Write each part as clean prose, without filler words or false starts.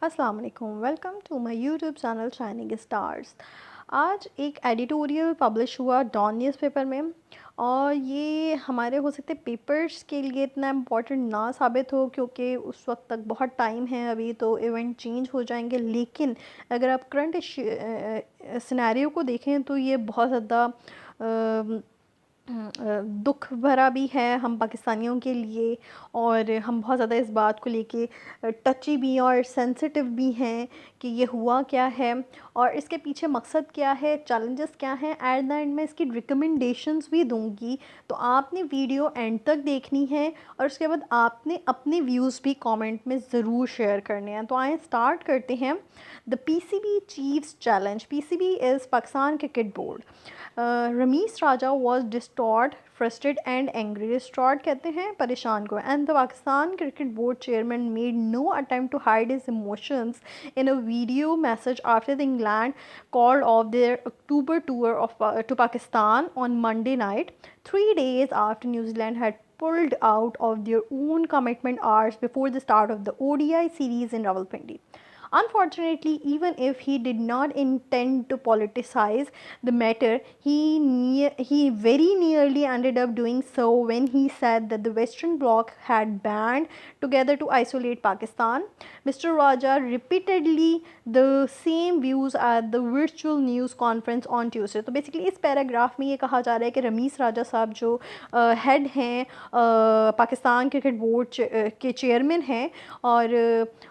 अस्सलाम वालेकुम, welcome to my YouTube channel shining stars. आज एक एडिटोरियल पब्लिश हुआ डॉन न्यूज़पेपर में, और ये हमारे हो सकते पेपर्स के लिए इतना इम्पोर्टेंट ना साबित हो क्योंकि उस वक्त तक बहुत टाइम है, अभी तो इवेंट चेंज हो जाएंगे। लेकिन अगर आप करंट सिनेरियो को देखें तो ये बहुत ज़्यादा दुख भरा भी है हम पाकिस्तानियों के लिए, और हम बहुत ज़्यादा इस बात को लेके टची भी और सेंसिटिव भी हैं कि ये हुआ क्या है और इसके पीछे मकसद क्या है, चैलेंजेस क्या हैं। एट द एंड में इसकी रिकमेंडेशंस भी दूंगी, तो आपने वीडियो एंड तक देखनी है और उसके बाद आपने अपने व्यूज़ भी कमेंट में ज़रूर शेयर करने हैं। तो आए स्टार्ट करते हैं। The PCB chief's challenge. PCB is Pakistan cricket board. Ramiz Raja was distort, frustrated and angry. Distort कहते हैं परेशान को, and the Pakistan cricket board chairman made no attempt to hide his emotions in a video message after the England called off their October tour to Pakistan on Monday night, 3 days after New Zealand had pulled out of their own commitment hours before the start of the ODI series in Rawalpindi. Unfortunately, even if he did not intend to politicize the matter, he very nearly ended up doing so when he said that the Western Bloc had band together to isolate Pakistan. Mr. Raja repeatedly the same views at the virtual news conference on Tuesday. तो basically इस paragraph में ये कहा जा रहा है कि रमीश राजा साहब जो हेड हैं पाकिस्तान क्रिकेट बोर्ड के चेयरमैन हैं, और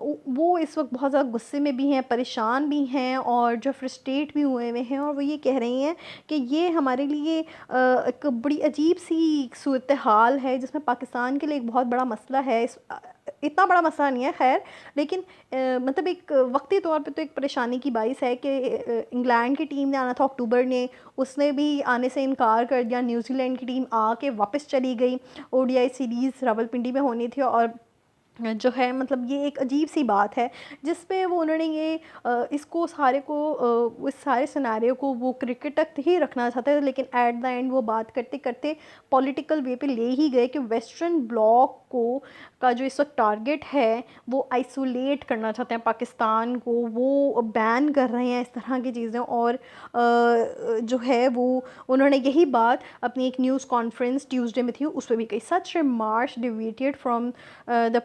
वो इस वक्त बहुत ज़्यादा गुस्से में भी हैं, परेशान भी हैं और जो फ्रस्ट्रेट भी हुए हुए हैं, और वो ये कह रही हैं कि ये हमारे लिए एक बड़ी अजीब सी सूरत हाल है जिसमें पाकिस्तान के लिए एक बहुत बड़ा मसला है। इतना बड़ा मसला नहीं है खैर, लेकिन मतलब एक वक्ती तौर पे तो एक परेशानी की बाइस है कि इंग्लैंड की टीम ने आना था अक्टूबर ने, उसने भी आने से इनकार कर दिया। न्यूजीलैंड की टीम आके वापस चली गई। ओडीआई सीरीज़ रावलपिंडी में होनी थी, और जो है मतलब ये एक अजीब सी बात है जिस पे वो उन्होंने ये इसको सारे को इस सारे सिनेरियो को वो क्रिकेट तक ही रखना चाहते थे, लेकिन एट द एंड वो बात करते करते पॉलिटिकल वे पे ले ही गए कि वेस्टर्न ब्लॉक को का जो इस वक्त टारगेट है वो आइसोलेट करना चाहते हैं पाकिस्तान को, वो बैन कर रहे हैं इस तरह की चीज़ें। और जो है वो उन्होंने यही बात अपनी एक न्यूज़ कॉन्फ्रेंस ट्यूसडे में थी उस पर भी कही। Such remarks deviated from the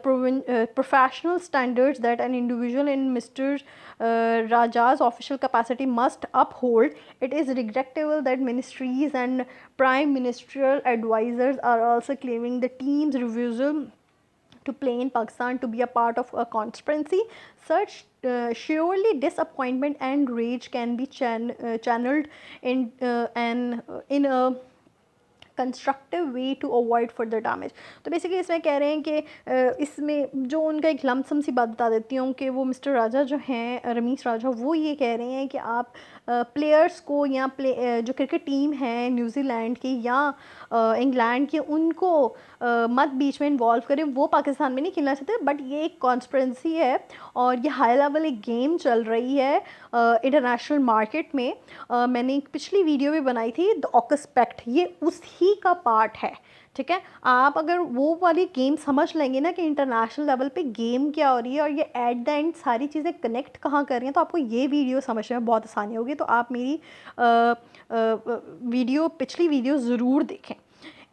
professional standards that an individual in Mr. Raja's official capacity must uphold. It is regrettable that ministries and prime ministerial advisors are also claiming the team's refusal to play in Pakistan to be a part of a conspiracy. Such surely disappointment and rage can be channeled in a constructive way to avoid further damage. तो basically इसमें कह रहे हैं कि इसमें जो उनका एक लमसम सी बात बता देती हूँ कि वो मिस्टर राजा जो हैं, रमीश राजा, वो ये कह रहे हैं कि आप प्लेयर्स को या जो क्रिकेट टीम है न्यूजीलैंड की या इंग्लैंड की, उनको मत बीच में इन्वॉल्व करें। वो पाकिस्तान में नहीं खेलना चाहते, बट ये एक कॉन्स्परेंसी है और ये हाई लेवल एक गेम चल रही है इंटरनेशनल मार्केट में। मैंने एक पिछली वीडियो भी बनाई थी द ऑक्सपेक्ट, ये उसी का पार्ट है। ठीक है, आप अगर वो वाली गेम समझ लेंगे ना कि इंटरनेशनल लेवल पे गेम क्या हो रही है और ये एट द एंड सारी चीज़ें कनेक्ट कहाँ कर रही हैं, तो आपको ये वीडियो समझने में बहुत आसानी होगी। तो आप मेरी पिछली वीडियो ज़रूर देखें।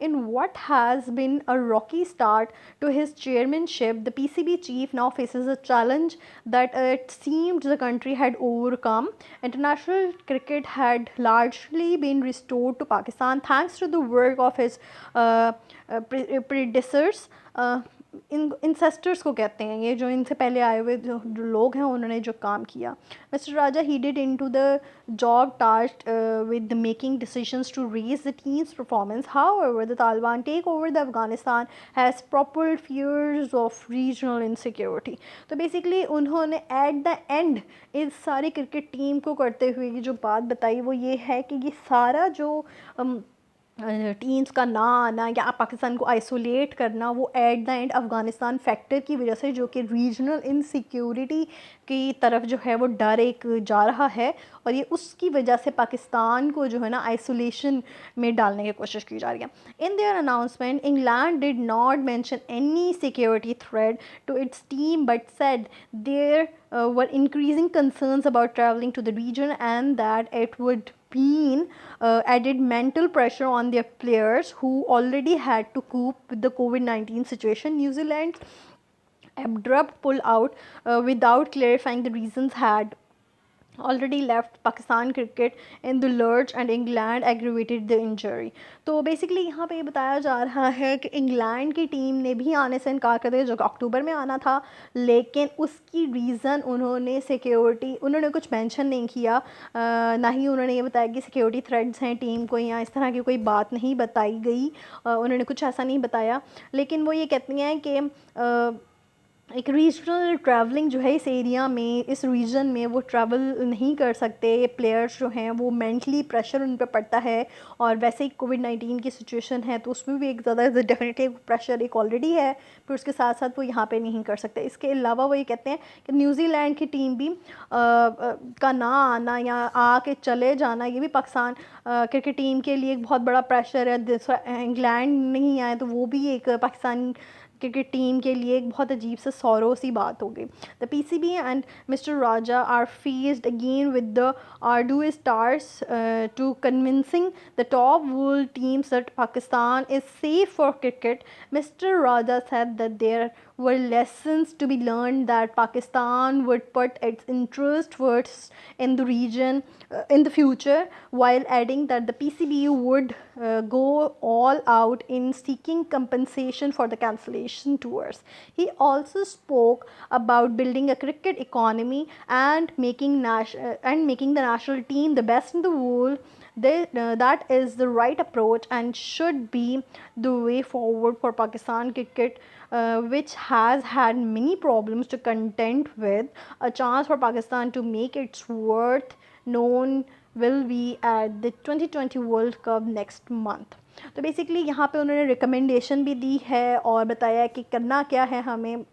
In what has been a rocky start to his chairmanship, the PCB chief now faces a challenge that it seemed the country had overcome. International cricket had largely been restored to Pakistan thanks to the work of his predecessors. Ancestors को कहते हैं ये, जो इनसे पहले आए हुए जो लोग हैं उन्होंने जो काम किया। Mister Raja headed into the job tasked with the making decisions to raise the team's performance. However, the Taliban takeover the Afghanistan has propelled fears of regional insecurity. तो बेसिकली उन्होंने एट द एंड इस सारी cricket team को करते हुए जो बात बताई वो ये है कि ये सारा जो टीम्स का ना आना या पाकिस्तान को आइसोलेट करना, वो at the end Afghanistan factor की वजह से, जो कि रीजनल इनसिक्योरिटी की तरफ जो है वो डर एक जा रहा है, और ये उसकी वजह से पाकिस्तान को जो है ना आइसोलेशन में डालने की कोशिश की जा रही है। In their announcement England did not mention any security threat to its team but said there were increasing concerns about traveling to the region and that it would mean added mental pressure on their players who already had to cope with the COVID-19 situation. New Zealand's abrupt pull out without clarifying the reasons had already left Pakistan cricket in the lurch and England aggravated the injury. तो basically यहाँ पे ये बताया जा रहा है कि England की टीम ने भी आने से इनकार कर दिया, जो कि अक्टूबर में आना था, लेकिन उसकी रीज़न उन्होंने सिक्योरिटी, उन्होंने कुछ मेंशन नहीं किया, ना ही उन्होंने ये बताया कि सिक्योरिटी थ्रेट्स हैं टीम को, या इस तरह की कोई बात नहीं बताई गई, उन्होंने कुछ ऐसा नहीं बताया। लेकिन वो ये कहती हैं कि एक रीजनल ट्रैवलिंग जो है इस एरिया में, इस रीजन में वो ट्रैवल नहीं कर सकते, ये प्लेयर्स जो हैं वो मेंटली प्रेशर उन पर पड़ता है, और वैसे ही कोविड-19 की सिचुएशन है तो उसमें भी एक ज़्यादा डेफिनेटली प्रेशर एक ऑलरेडी है, फिर उसके साथ साथ वो यहाँ पे नहीं कर सकते। इसके अलावा वो ये कहते हैं कि न्यूजीलैंड की टीम भी का ना आना या आके चले जाना, ये भी पाकिस्तान क्रिकेट टीम के लिए एक बहुत बड़ा प्रेशर है। इंग्लैंड नहीं आए तो वो भी एक पाकिस्तान क्रिकेट टीम के लिए एक बहुत अजीब सा सौरो सी बात हो गई। The PCB and mister Raja are faced again with the arduous task to convincing the top world teams that Pakistan is safe for cricket. Mr. Raja said that there were lessons to be learned, that Pakistan would put its interest first in the region in the future, while adding that the PCB would go all out in seeking compensation for the cancellation tours. He also spoke about building a cricket economy and making the national team the best in the world. That is the right approach and should be the way forward for Pakistan cricket, which has had many problems to contend with. A chance for Pakistan to make its worth known will be at the 2020 World Cup next month. तो basically यहाँ पे उन्होंने recommendation भी दी है और बताया कि करना क्या है हमें।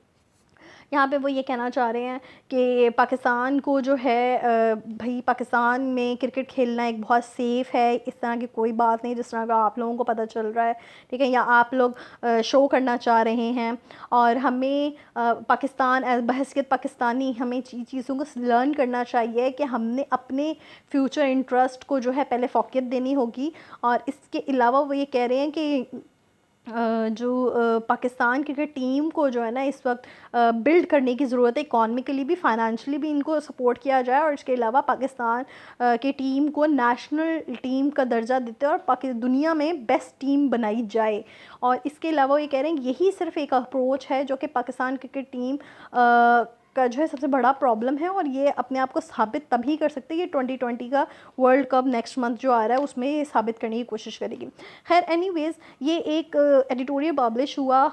यहाँ पे वो ये कहना चाह रहे हैं कि पाकिस्तान को जो है भाई पाकिस्तान में क्रिकेट खेलना एक बहुत सेफ़ है, इस तरह की कोई बात नहीं जिस तरह का आप लोगों को पता चल रहा है, ठीक है, या आप लोग शो करना चाह रहे हैं। और हमें पाकिस्तान बहैसियत पाकिस्तानी हमें चीज़ों को लर्न करना चाहिए कि हमने अपने फ्यूचर इंटरेस्ट को जो है पहले फ़ोकियत देनी होगी। और इसके अलावा वो ये कह रहे हैं कि जो पाकिस्तान क्रिकेट टीम को जो है ना इस वक्त बिल्ड करने की ज़रूरत है, इकॉनमिकली भी फाइनेंशियली भी इनको सपोर्ट किया जाए, और इसके अलावा पाकिस्तान की टीम को नेशनल टीम का दर्जा देते और दुनिया में बेस्ट टीम बनाई जाए। और इसके अलावा ये कह रहे हैं यही सिर्फ एक अप्रोच है जो कि पाकिस्तान क्रिकेट टीम का जो है सबसे बड़ा प्रॉब्लम है, और ये अपने आप को साबित तभी कर सकते हैं, ये 2020 का वर्ल्ड कप नेक्स्ट मंथ जो आ रहा है उसमें ये साबित करने की कोशिश करेगी। खैर एनीवेज़ ये एक एडिटोरियल पब्लिश हुआ,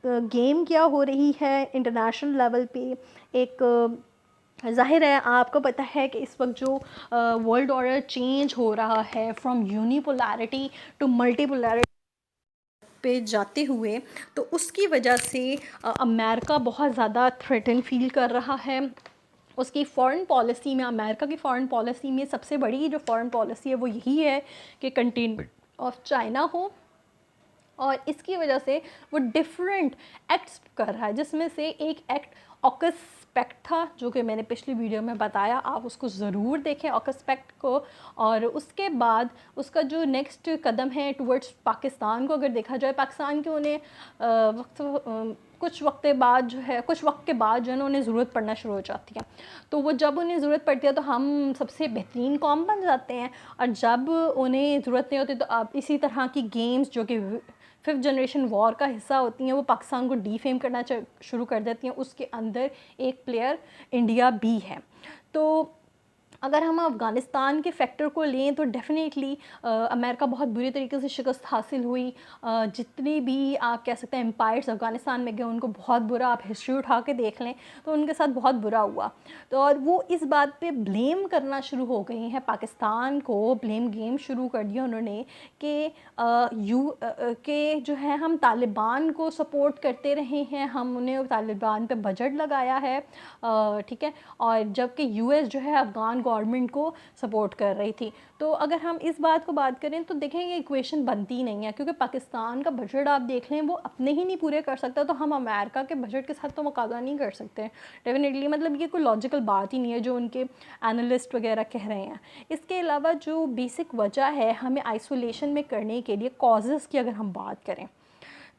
गेम क्या हो रही है इंटरनेशनल लेवल पे, एक ज़ाहिर है आपको पता है कि इस वक्त जो वर्ल्ड ऑर्डर चेंज हो रहा है फ्रॉम यूनिपोलैरिटी टू मल्टीपोलैरिटी पे जाते हुए, तो उसकी वजह से अमेरिका बहुत ज़्यादा थ्रेटन फील कर रहा है। उसकी फ़ॉरेन पॉलिसी में, अमेरिका की फ़ॉरेन पॉलिसी में सबसे बड़ी जो फ़ॉरेन पॉलिसी है वो यही है कि कंटेनमेंट ऑफ चाइना हो, और इसकी वजह से वो डिफरेंट एक्ट्स कर रहा है, जिसमें से एक एक्ट ऑकस पैक्ट था जो कि मैंने पिछली वीडियो में बताया, आप उसको ज़रूर देखें ऑकस पैक्ट को। और उसके बाद उसका जो नेक्स्ट कदम है टुवर्ड्स पाकिस्तान को अगर देखा जाए, पाकिस्तान के उन्हें कुछ वक्त के बाद जो है ना उन्हें ज़रूरत पड़ना शुरू हो जाती है। तो वो जब उन्हें ज़रूरत पड़ती है तो हम सबसे बेहतरीन कौम बन जाते हैं, और जब उन्हें ज़रूरत नहीं होती तो आप इसी तरह की गेम्स जो कि 5th जनरेशन वॉर का हिस्सा होती हैं वो पाकिस्तान को डिफेम करना शुरू कर देती हैं। उसके अंदर एक प्लेयर इंडिया भी है। तो अगर हम अफ़गानिस्तान के फैक्टर को लें तो डेफ़िनेटली अमेरिका बहुत बुरी तरीके से शिकस्त हासिल हुई। जितने भी आप कह सकते हैं एम्पायर्स अफ़गानिस्तान में गए उनको बहुत बुरा, आप हिस्ट्री उठा के देख लें तो उनके साथ बहुत बुरा हुआ। तो और वो इस बात पे ब्लेम करना शुरू हो गए हैं, पाकिस्तान को ब्लेम गेम शुरू कर दिया उन्होंने कि के जो है हम तालिबान को सपोर्ट करते रहे हैं, हम उन्हें तालिबान पे बजट लगाया है, ठीक है, और जबकि यूएस जो है अफ़गान गवर्नमेंट को सपोर्ट कर रही थी। तो अगर हम इस बात को बात करें तो देखेंगे इक्वेशन बनती नहीं है, क्योंकि पाकिस्तान का बजट आप देख लें वो अपने ही नहीं पूरे कर सकता, तो हम अमेरिका के बजट के साथ तो मुकाबला नहीं कर सकते डेफिनेटली। मतलब ये कोई लॉजिकल बात ही नहीं है जो उनके एनालिस्ट वगैरह कह रहे हैं। इसके अलावा जो बेसिक वजह है हमें आइसोलेशन में करने के लिए कॉजेज़ की अगर हम बात करें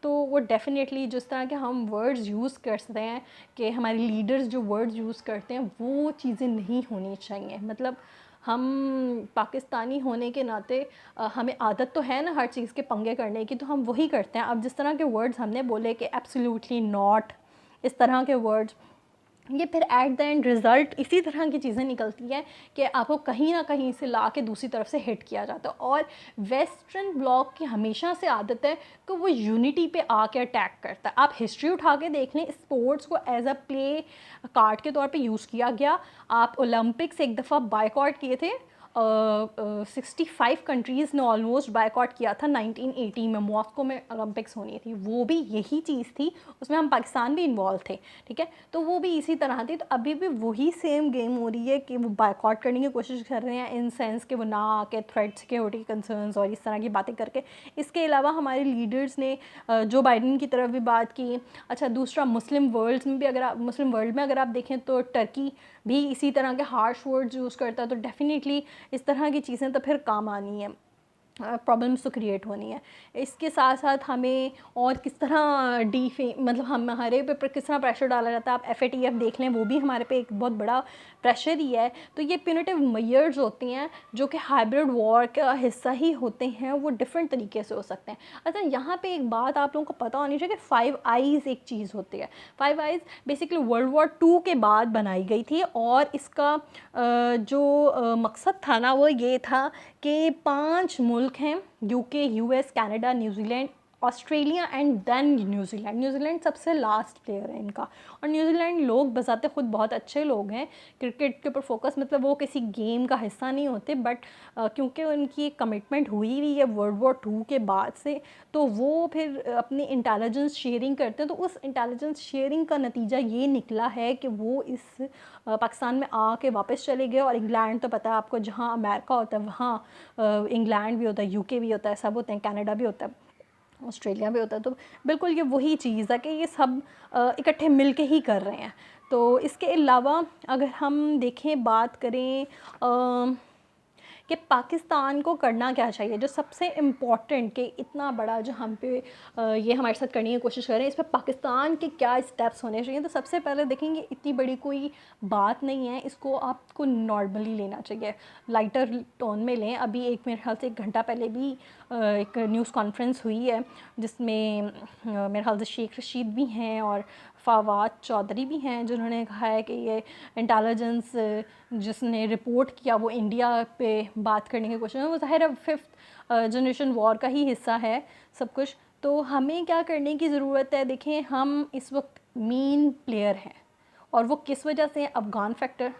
तो वो डेफ़िनेटली जिस तरह के हम वर्ड्स यूज़ करते हैं कि हमारे लीडर्स जो वर्ड्स यूज़ करते हैं वो चीज़ें नहीं होनी चाहिए। मतलब हम पाकिस्तानी होने के नाते हमें आदत तो है ना हर चीज़ के पंगे करने की, तो हम वही करते हैं। अब जिस तरह के वर्ड्स हमने बोले कि एब्सोल्युटली नॉट, इस तरह के वर्ड्स, ये फिर एट द एंड रिज़ल्ट इसी तरह की चीज़ें निकलती हैं कि आपको कहीं ना कहीं से ला के दूसरी तरफ से हिट किया जाता है। और वेस्टर्न ब्लॉक की हमेशा से आदत है कि वो यूनिटी पे आके अटैक करता है। आप हिस्ट्री उठा के देख लें, स्पोर्ट्स को एज अ प्ले कार्ड के तौर पे यूज़ किया गया। आप ओलंपिक्स एक दफ़ा बायकॉट किए थे, 65 कंट्रीज़ ने ऑलमोस्ट बायकॉट किया था 1980 में, मॉस्को में ओलंपिक्स होनी थी, वो भी यही चीज़ थी, उसमें हम पाकिस्तान भी इन्वॉल्व थे, ठीक है। तो वो भी इसी तरह थी। तो अभी भी वही सेम गेम हो रही है कि वो बायकॉट करने की कोशिश कर रहे हैं इन सेंस कि वो ना आके थ्रेड सिक्योरिटी कंसर्न्स और इस तरह की बातें करके। इसके अलावा हमारे लीडर्स ने जो बाइडन की तरफ भी बात की। अच्छा, दूसरा मुस्लिम वर्ल्ड में भी अगर आप देखें तो टर्की भी इसी तरह के हार्श वर्ड्स यूज़ करता है। तो डेफ़िनेटली इस तरह की चीज़ें तो फिर काम आनी है, प्रॉब्लम्स तो क्रिएट होनी है। इसके साथ साथ हमें और किस तरह मतलब हमारे पे किस तरह प्रेशर डाला जाता है। आप FATF देख लें, वो भी हमारे पे एक बहुत बड़ा प्रेशर ही है। तो ये प्यूनिटिव मेजर्स होती हैं जो कि हाइब्रिड वॉर का हिस्सा ही होते हैं, वो डिफरेंट तरीके से हो सकते हैं। अच्छा, यहाँ पे एक बात आप लोगों को पता होनी चाहिए कि 5 आइज़ एक चीज़ होती है। 5 आइज़ बेसिकली वर्ल्ड वॉर 2 के बाद बनाई गई थी, और इसका जो मकसद था ना वो ये था कि 5 मुल्क हैं, UK, US, Canada, New Zealand, Australia and then New Zealand. New Zealand सबसे लास्ट प्लेयर है इनका। और न्यूजीलैंड लोग बजाते खुद बहुत अच्छे लोग हैं, क्रिकेट के ऊपर फोकस, मतलब वो किसी गेम का हिस्सा नहीं होते, बट क्योंकि उनकी कमिटमेंट हुई हुई है वर्ल्ड वॉर 2 के बाद से, तो वो फिर अपनी इंटेलिजेंस शेयरिंग करते हैं। तो उस इंटेलिजेंस शेयरिंग का नतीजा ये निकला है कि वो इस पाकिस्तान में आके वापस चले गए। और इंग्लैंड तो पता है आपको, जहाँ अमेरिका होता है वहाँ इंग्लैंड भी होता है, UK भी होता है, सब होते हैं, कनाडा भी होता है, ऑस्ट्रेलिया भी होता है। तो बिल्कुल ये वही चीज़ है कि ये सब इकट्ठे मिल के ही कर रहे हैं। तो इसके अलावा अगर हम देखें, बात करें कि पाकिस्तान को करना क्या चाहिए, जो सबसे इम्पॉर्टेंट कि इतना बड़ा जो हम पे ये हमारे साथ करने की कोशिश कर रहे हैं, इस पर पाकिस्तान के क्या स्टेप्स होने चाहिए। तो सबसे पहले देखेंगे, इतनी बड़ी कोई बात नहीं है, इसको आपको नॉर्मली लेना चाहिए, लाइटर टोन में लें। अभी मेरे ख्याल से 1 घंटा पहले भी एक न्यूज़ कॉन्फ्रेंस हुई है जिसमें मेरे ख्याल से शेख रशीद भी हैं और फवाद चौधरी भी हैं, जिन्होंने कहा है कि ये इंटेलिजेंस जिसने रिपोर्ट किया वो इंडिया पे बात करने की कोशिश है। वो ज़ाहिर है 5th जनरेशन वॉर का ही हिस्सा है सब कुछ। तो हमें क्या करने की ज़रूरत है, देखें हम इस वक्त मेन प्लेयर हैं, और वो किस वजह से अफ़गान फैक्टर,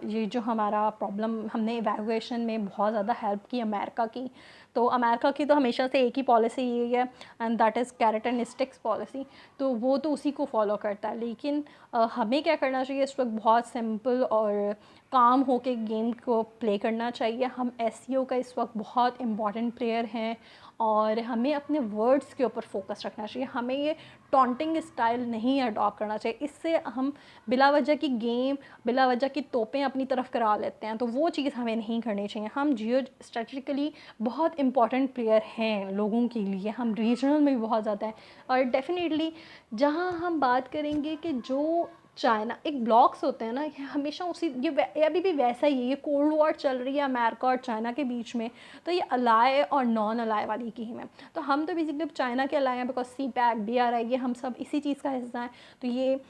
ये जो हमारा प्रॉब्लम, हमने इवैक्यूएशन में बहुत ज़्यादा हेल्प की अमेरिका की। तो अमेरिका की तो हमेशा से एक ही पॉलिसी ये है, and that is carrot and sticks policy. तो वो तो उसी को फॉलो करता है। लेकिन हमें क्या करना चाहिए इस वक्त, बहुत सिंपल और काम हो के गेम को प्ले करना चाहिए। हम SEO का इस वक्त बहुत इम्पॉर्टेंट प्लेयर हैं, और हमें अपने वर्ड्स के ऊपर फोकस रखना चाहिए। हमें ये टॉन्टिंग स्टाइल नहीं अडॉप्ट करना चाहिए, इससे हम बिला वजह की गेम, बिला वजह की तोपें अपनी तरफ करा लेते हैं। तो वो चीज़ हमें नहीं करनी चाहिए। हम जियो स्ट्रेटजिकली बहुत इंपॉर्टेंट प्लेयर हैं लोगों के लिए, हम रीजनल में भी बहुत ज़्यादा हैं। और डेफिनेटली जहाँ हम बात करेंगे कि जो चाइना, एक ब्लॉक्स होते हैं ना, ये हमेशा उसी, ये अभी भी वैसा ही है। ये कोल्ड वॉर चल रही है अमेरिका और चाइना के बीच में, तो ये अलाय और नॉन अलाय वाली गेम है। तो हम तो बेसिकली चाइना के अलाय हैं, बिकॉज CPEC, BRI, ये हम सब इसी चीज़ का हिस्सा हैं। तो ये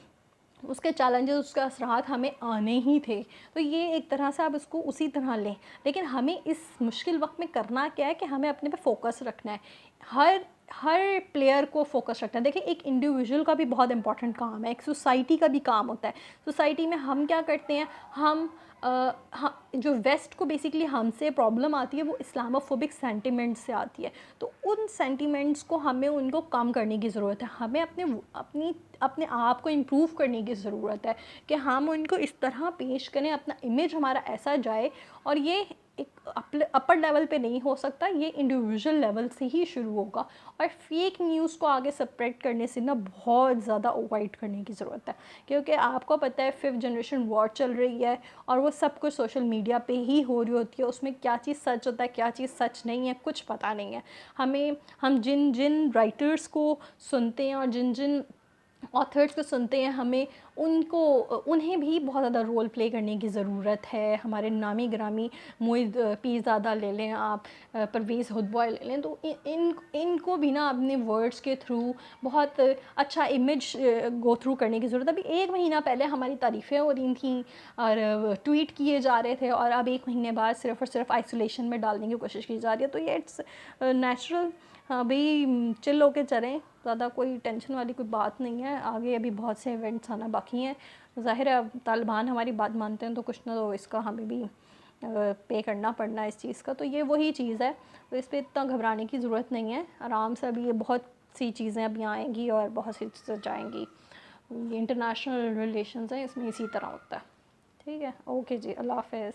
उसके चैलेंजेस, उसके असरात हमें आने ही थे। तो ये एक तरह से आप इसको उसी तरह लें, लेकिन हमें इस मुश्किल वक्त में करना क्या है कि हमें अपने पे फोकस रखना है। हर हर प्लेयर को फोकस रखना है। देखिए, एक इंडिविजुअल का भी बहुत इंपॉर्टेंट काम है, एक सोसाइटी का भी काम होता है। सोसाइटी में हम क्या करते हैं, जो वेस्ट को बेसिकली हमसे प्रॉब्लम आती है वो इस्लामोफोबिक सेंटिमेंट्स से आती है। तो उन सेंटिमेंट्स को हमें उनको कम करने की ज़रूरत है। हमें अपने आप को इम्प्रूव करने की ज़रूरत है कि हम उनको इस तरह पेश करें, अपना इमेज हमारा ऐसा जाए। और ये एक अपर लेवल पे नहीं हो सकता, ये इंडिविजुअल लेवल से ही शुरू होगा। और फेक न्यूज़ को आगे स्प्रेड करने से ना बहुत ज़्यादा अवॉइड करने की ज़रूरत है, क्योंकि आपको पता है 5th जनरेशन वॉर चल रही है और वो सब कुछ सोशल मीडिया पे ही हो रही होती है। उसमें क्या चीज़ सच होता है, क्या चीज़ सच नहीं है, कुछ पता नहीं है। हम जिन जिन राइटर्स को सुनते हैं और जिन जिन ऑथर्स को सुनते हैं, हमें उन्हें भी बहुत ज़्यादा रोल प्ले करने की ज़रूरत है। हमारे नामी गिरामी मोइद पीरज़ादा ले लें आप, परवेज़ हुदबॉय ले लें, तो इनको भी ना अपने वर्ड्स के थ्रू बहुत अच्छा इमेज गो थ्रू करने की ज़रूरत है। अभी 1 महीना पहले हमारी तारीफ़ें हो रही थी और ट्वीट किए जा रहे थे, और अब 1 महीने बाद सिर्फ़ और सिर्फ आइसोलेशन में डालने की कोशिश की जा रही है। तो ये इट्स नेचुरल। हाँ भाई, चिल होके चलें, ज़्यादा कोई टेंशन वाली कोई बात नहीं है। आगे अभी बहुत से इवेंट्स आना बाकी हैं। ज़ाहिर है अब तालिबान हमारी बात मानते हैं तो कुछ ना तो इसका हमें भी पे करना पड़ना है इस चीज़ का। तो ये वही चीज़ है, तो इस पर इतना घबराने की ज़रूरत नहीं है। आराम से अभी ये बहुत सी चीज़ें अभी आएंगी और बहुत सी चीज़ें जाएंगी। ये इंटरनेशनल रिलेशंस हैं, इसमें इसी तरह होता है। ठीक है, ओके जी, अल्लाह हाफ़िज़।